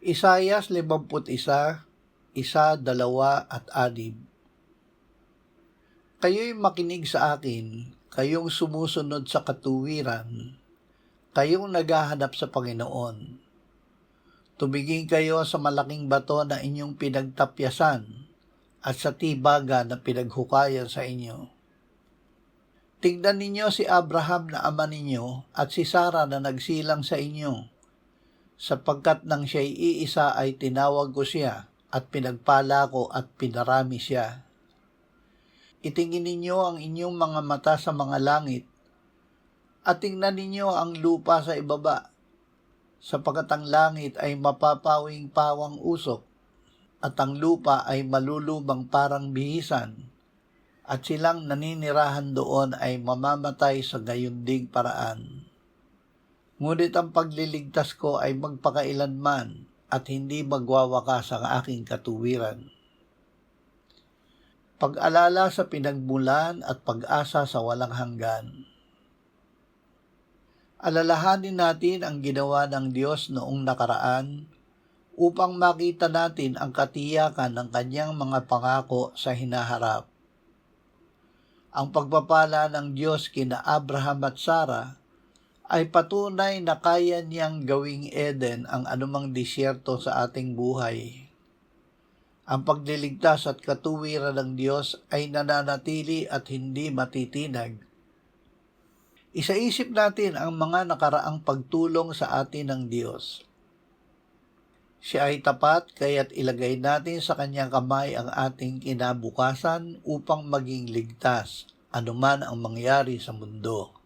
Isayas 51, 1, 2 at 6. Kayo'y makinig sa akin, kayong sumusunod sa katuwiran, kayong naghahanap sa Panginoon. Tumingin kayo sa malaking bato na inyong pinagtapyasan at sa tibaga na pinaghukayan sa inyo. Tingnan ninyo si Abraham na ama ninyo at si Sarah na nagsilang sa inyo, sapagkat nang siya'y iisa ay tinawag ko siya at pinagpala ko at pinarami siya. Itingin ninyo ang inyong mga mata sa mga langit at tingnan ninyo ang lupa sa ibaba, sapagkat ang langit ay mapapawing pawang usok at ang lupa ay malulubang parang bihisan at silang naninirahan doon ay mamamatay sa gayunding paraan. Ngunit ang pagliligtas ko ay magpakailanman at hindi magwawakas ang aking katuwiran. Pag-alala sa pinagmulan at pag-asa sa walang hanggan. Alalahanin natin ang ginawa ng Diyos noong nakaraan upang makita natin ang katiyakan ng kanyang mga pangako sa hinaharap. Ang pagpapala ng Diyos kina Abraham at Sarah ay patunay na kaya niyang gawing Eden ang anumang disyerto sa ating buhay. Ang pagliligtas at katuwiran ng Diyos ay nananatili at hindi matitinag. Isaisip natin ang mga nakaraang pagtulong sa atin ng Diyos. Siya ay tapat, kaya't ilagay natin sa kanyang kamay ang ating kinabukasan upang maging ligtas, anuman ang mangyari sa mundo.